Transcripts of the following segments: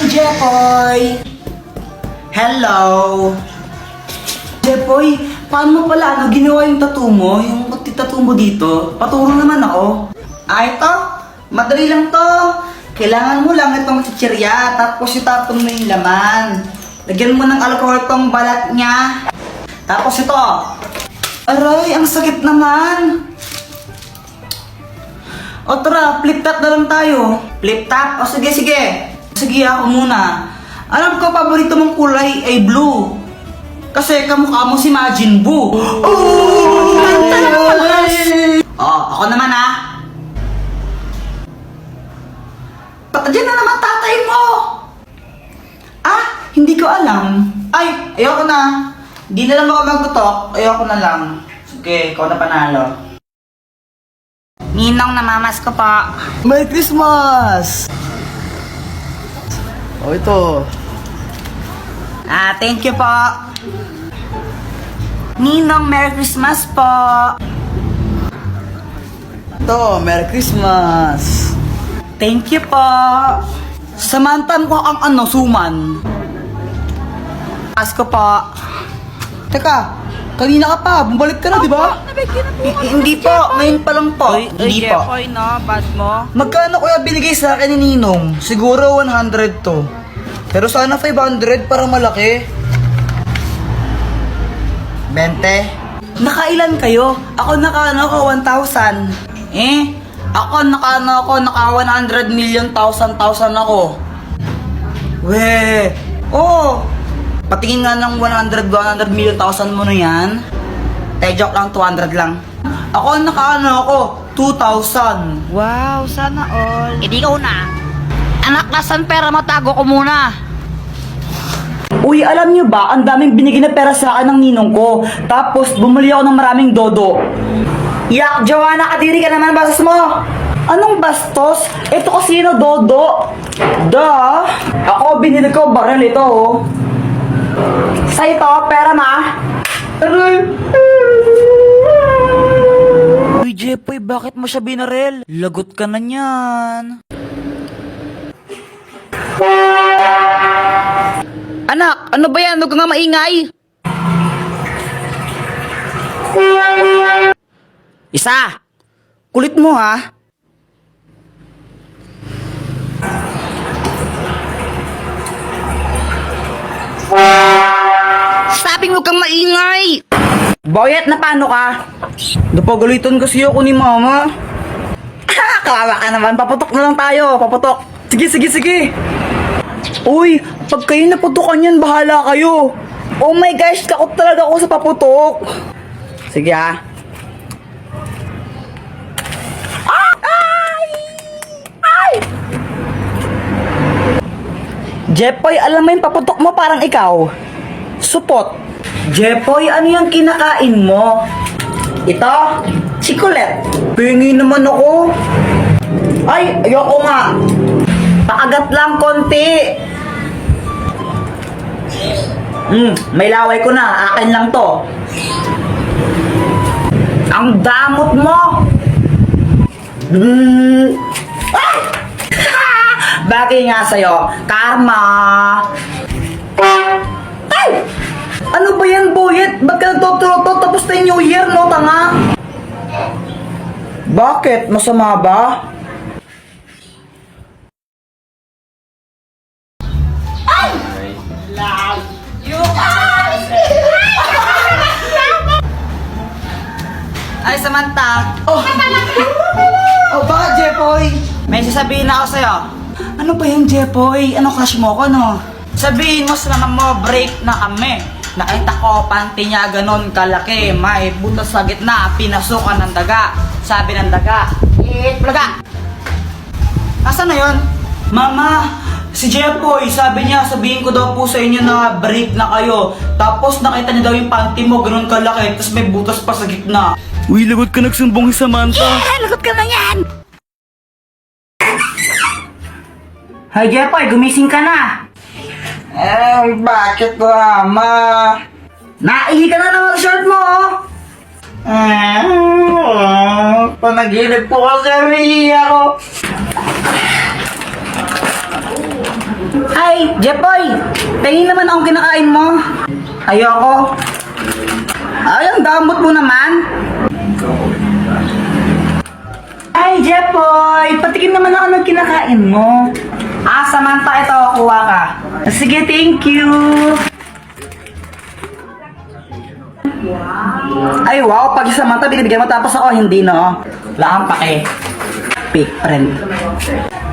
Jepoy! Hello! Jepoy, paano mo pala ginawa yung tattoo mo? Yung tattoo mo dito? Paturo naman ako. Ito? Madali lang to. Kailangan mo lang itong chichirya, tapos itapon mo yung laman. Lagyan mo ng alcohol tong balat niya. Tapos ito. Aray, ang sakit naman. O tara, flip top na lang tayo. Flip top? O sige, sige. Sige, ako muna. Alam ko, paborito mong kulay ay blue. Kasi kamukha mo si Majin Buu. Oh! Ako naman ha. Diyan na naman tatay mo. Hindi ko alam. Ay, ayoko na. Hindi na lang ako magtutok. Ayoko na lang. Sige, ikaw na panalo. Ninong, namamas ko pa. Merry Christmas! O ito. Thank you po. Ninong, Merry Christmas po. Ito, Merry Christmas! Thank you po. Samantan ko ang suman. Asko po. Teka, kanina ka pa, bumalik ka na, di ba? Hindi po, ngayon pa lang po. Hindi po. Jepoy, no? Bad mo? Magkano kuya binigay sa akin ni Ninong? Siguro 100 to. Pero sana 500 para malaki. 20? Nakailan kayo? Ako naka 1,000. Ako naka 100 million thousand ako. We. Oh. Patingin nga ng 100 million thousand mo na yan. Joke lang, 200 lang. Ako naka 2,000. Wow, sana all. Hindi ko na. Anak, nasan pera mo? Tago ko muna. Uy, alam nyo ba, ang daming binigay na pera sa akin ng ninong ko. Tapos, bumili ako ng maraming dodo. Yak, Joanna, kadiri ka naman, bastos mo. Anong bastos? Ito kasi na dodo. Da. Ako, binili ko baril ito, oh. Sa ito, pera ma. Aray. Uy, Jepoy, bakit mo siya binaril? Lagot ka na niyan. Anak, ano ba yan? Huwag ka nga maingay. Isa. Kulit mo, ha? Sabi mo kang maingay. Boyet, na paano ka? Napagalitan kasi ako ni Mama. Kawawa ka naman. Paputok na lang tayo. Paputok. Sige, sige, sige. Uy, pag kayo naputukan yan, bahala kayo. Oh my gosh, takot talaga ako sa paputok. Sige, ha? Jepoy, alam mo yung paputok mo parang ikaw. Supot. Jepoy, ano yung kinakain mo? Ito? Chikulet. Pingi naman ako. Ay, ayoko nga. Pakagat lang konti. May laway ko na. Akin lang to. Ang damot mo. Ay! Bagay nga sa'yo. Karma. Ay! Ano ba yan, Boyet? Ba't ka nagtututo? Tapos na yung New Year, no, tanga? Bakit? Masama ba? Ay, Samantha. Oh, bakit, Jepoy? May sasabihin ako sa'yo. Ano ba yan, Jepoy? Ano crush mo ko, no? Sabihin mo sa mama mo, break na kami. Nakita ko, panty niya ganon kalaki. May butas sa gitna, pinasukan ng daga. Sabi ng daga, plaga. Nasaan na yun? Mama, si Jepoy, sabi niya, sabihin ko daw po sa inyo na break na kayo. Tapos nakita niya daw yung panty mo, ganon kalaki. Tapos may butas pa sa gitna. Uy, lagot ka nagsumbong si Samantha. Lagot ka na yan! Hi, Jepoy, gumising ka na. Bakit, Mama? Naihi ka na naman sa shirt mo, oh. Panaginip po kasi ako. Ay, Jepoy! Tingin naman akong kinakain mo. Ayoko. Ay, ang damot mo naman. Ay, Jepoy! Patikin naman ako ng kinakain mo. Samantha, ito, kuha ka. Sige, thank you. Ay, wow, pag Samantha, binibigyan mo tapos ako, hindi, no? Wala kang pake. Fake friend.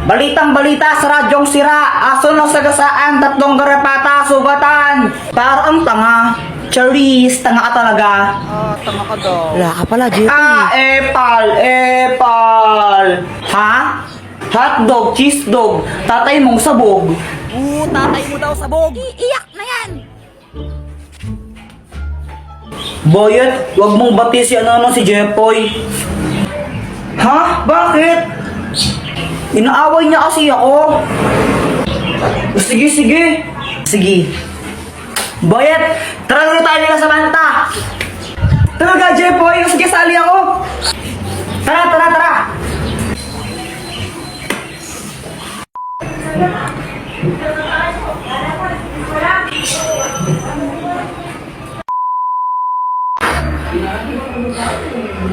Balitang balita sa radyong sira. Aso ng sagasaan, 3 garapata, sugatan. Parang tanga. Charis, tanga ka talaga. Tanga ka daw. Wala ka pala, Jepoy. Epal. Ha? Hotdog, cheese dog, tatay mong sabog. Tatay mo daw sabog. Iiyak na yan. Boyet, wag mong bati si si Jepoy. Ha? Bakit? Inaaway niya kasi ako. Sige, sige. Sige. Boyet, tara na tayo nila sa Manta. Talaga, Jepoy. Sige, sali ako. Tara, tara, tara.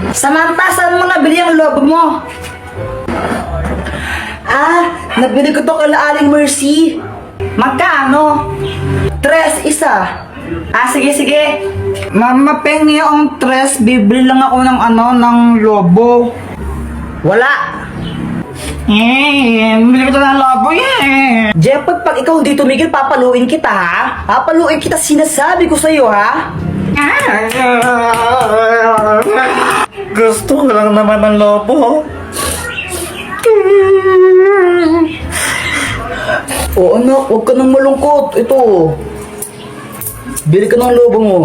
Samantha, saan mo nabili ang lobo mo? Nabili ko to kay Aling Mercy. Magkano? 3 isa. Sige, sige. Mama, pengi akong 3. Bibili lang ako ng ng lobo. Wala. Bibili ko to ng lobo, Jepoy, pag ikaw hindi tumigil, papaluin kita, ha? Papaluin kita, sinasabi ko sa'yo, ha? Gusto ko lang naman ng lobo. Anak, huwag ka nang malungkot. Ito. Bili ka ng lobo mo.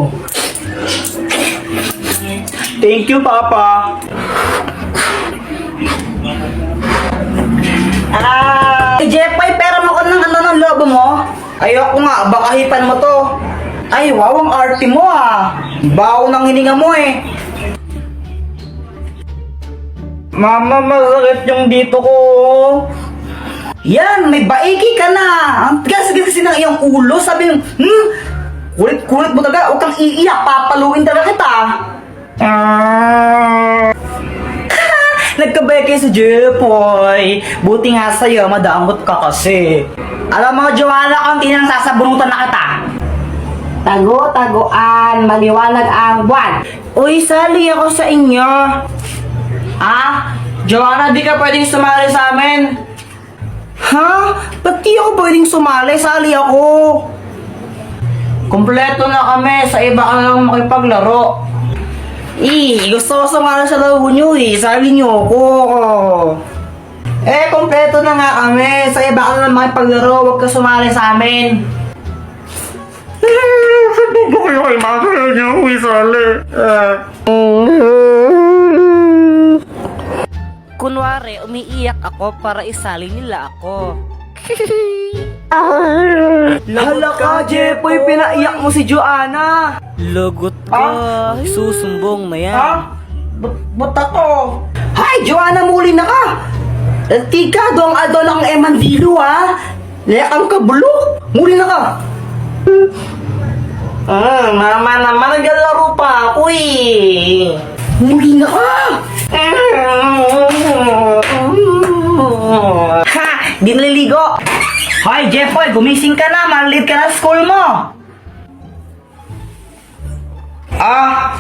Thank you, Papa. Jepoy, pera mo ka ng ng lobo mo? Ayoko nga, baka hipan mo to. Ay, wow, ang arte mo, Bawo ng hininga mo, Mama, masakit yung dito ko. Yan, may baiki ka na. Ang tigas kasi ng iyong ulo. Sabi yung, kulit-kulit mo talaga. Huwag kang iiyak. Papaluin talaga kita. Nagkabay kayo sa Jepoy. Buti nga sa'yo, madamot ka kasi. Alam mo, Joanna, konti nang sasabunutan na kita. Tago-taguan, maliwanag ang buwan. Uy, sali ako sa inyo. Joanna, di ka pwedeng sumali sa amin. Ha? Ba't di ako pwedeng sumali? Sali ako. Kompleto na kami. Sa iba ka lang makipaglaro. Gusto ko sumali sa laro nyo, Sali nyo ako. Kompleto na nga kami. Sa iba ka lang makipaglaro. Huwag ka sumali sa amin. Sabi ko kayo kay mama niyo, sali. Kunwari, umiiyak ako para isali nila ako. Hala ka, Jepoy, pinaiyak mo si Joanna. Lagot ka, susumbong na yan. Ba't ako? Hay, Joanna, muli na ka. Tika, doang adol ang emandilo, Layak ang kabulok. Muli na ka. Mama naman, naglalaro pa ako, Muli na ka. Di naliligo. Hoy, Jepoy, gumising ka na. Malit ka na sa school mo.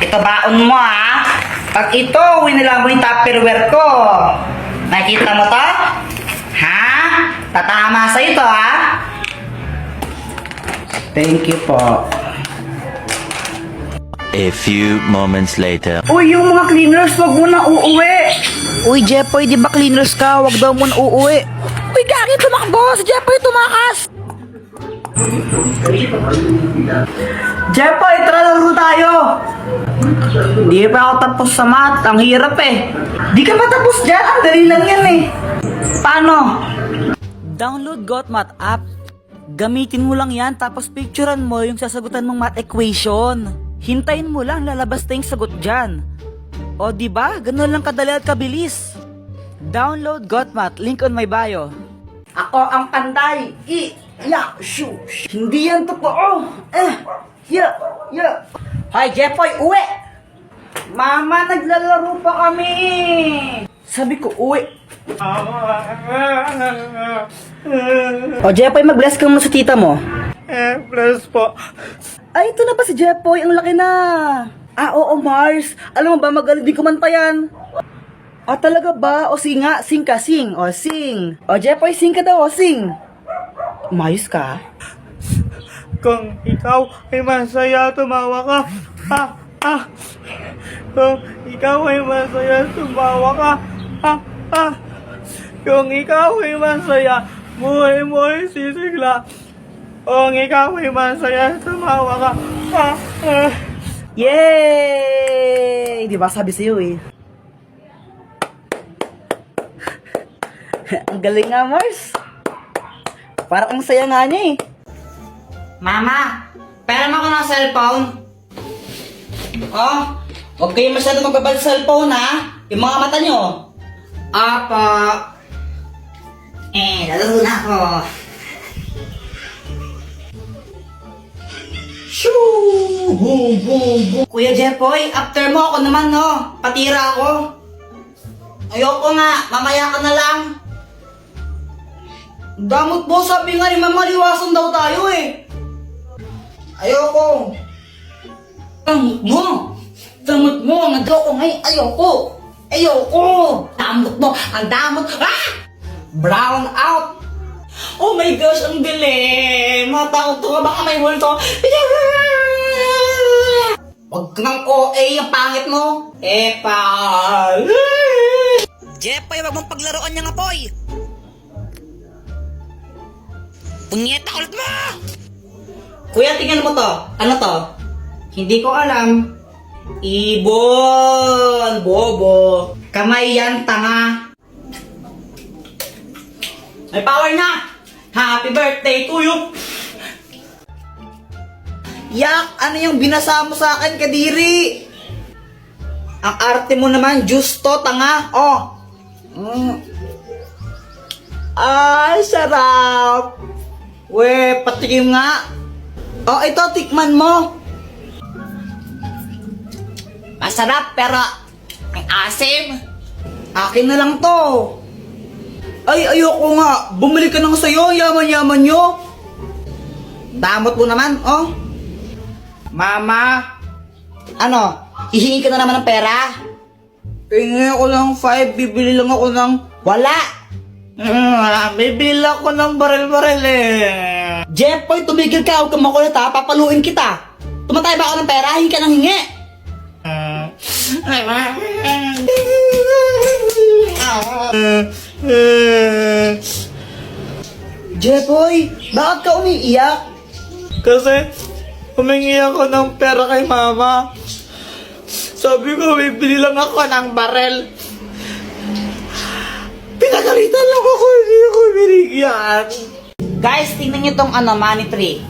Ito baon mo, Pag ito, winila mo yung Tupperware ko. Nakita mo to? Tatama sa ito, Thank you po. A few moments later. Uy, yung mga cleaners, wag mo na uuwi. Uy, Jepoy, di ba cleaners ka? Huwag daw mo na uuwi. Uy, gagi, tumakbo! Si Jepoy tumakas! Jepoy, tara laro tayo. Di pa ako tapos sa math. Ang hirap, Di ka pa tapos dyan. Ang dali lang yan, Paano? Download GotMath app. Gamitin mo lang yan tapos picturean mo yung sasagutan mong math equation. Hintayin mo lang, lalabas na yung sagot dyan. O diba? Ganun lang kadali at kabilis. Download GotMath, link on my bio. Ako ang panday. Yeah, shush. Hindi yan totoo. Yeah. Hoy, Jepoy, uwi! Mama, naglalaro pa kami. Sabi ko, uwi. O, Jepoy, mag-bless ka muna sa tita mo. Bless po. Ay, ito na pa si Jepoy. Ang laki na. Oo, Mars. Alam mo ba, magaling din kumanta yan. Talaga ba? O, sing nga. Sing ka, sing. O, sing. O, Jepoy, sing ka daw. O, sing. Umayos ka? Kung ikaw ay masaya, tumawa ka. Kung ikaw ay masaya, tumawa ka. Kung ikaw ay masaya, buhay mo ay sisigla. Kung ikaw ay masaya, tumawa ka. Yay! Di ba sabi sa'yo eh. Ang galing nga, Mars. Parang ang saya nga niya eh. Mama, pera mo ako ng cellphone. Huwag kayo masyado magbabal sa cellphone ha. Yung mga mata nyo. Apa. Lalaro na ako. Shoo! Boom, boom, boom. Kuya Jepoy, after mo ako naman no. Patira ako. Ayoko nga, mamaya ka na lang. Damot mo, sabi nga ni Mama, liwasan daw tayo eh. Ayoko. Damot mo, nag-ako ngayon, ayoko. Damot mo, ang damot. Brown out. Oh my gosh, ang dilim. Matakot ko, baka may multo. Huwag kang OA, ang pangit mo. Jepoy, wag mong paglaruan niya nga, Poy. Punyeta ulit mo! Kuya, tingnan mo to. Ano to? Hindi ko alam. Ibon! Bobo! Kamay yan, tanga! May power na! Happy birthday to you! Yak! Ano yung binasa mo sa akin, Kadiri? Ang arte mo naman, juice to, tanga! Sarap! We, patikim nga. Ito, tikman mo. Masarap, pero ang asim. Akin na lang to. Ay, ayoko nga. Bumili ka ng sayo, yaman-yaman nyo. Damot mo naman, Mama. Ano, hihingi ka na naman ng pera? Hingi ako ng 5, bibili lang ako ng... Wala! Bibili ako ng baril-baril eh. Jepoy, tumigil ka. Huwag kang makulit ha. Papaluin kita. Tumatay ba ako ng pera? Hingi ka ng hingi. Jepoy, bakit ka umiiyak? Kasi, humingi ako ng pera kay Mama. Sabi ko, bibili lang ako ng barel. Pinagalitan lang ako, hindi ako binigyan. Guys, tingnan nyo tong money tree.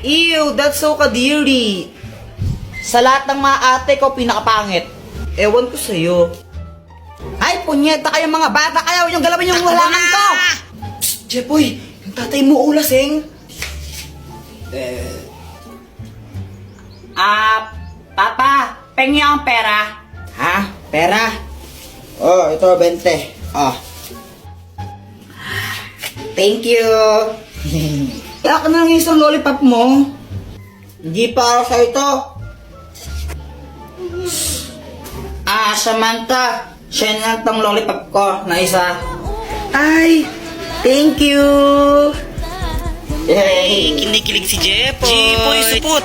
Ew, that's so kadiri. Sa lahat ng mga ate ko, pinakapangit. Ewan ko sa'yo. Ay, punyeta kayo mga bata. Ayaw yung galawin yung halaman ko. Jepoy, yung tatay mo ulasing. Papa, pengi ang pera. Ha? Pera? Ito, 20. Thank you. Akin na lang isang lollipop mo. Hindi para sa ito. Samantha. Siya na lang tong lollipop ko na isa. Ay, thank you. Kinikilig si Jepoy. Jepoy, supot.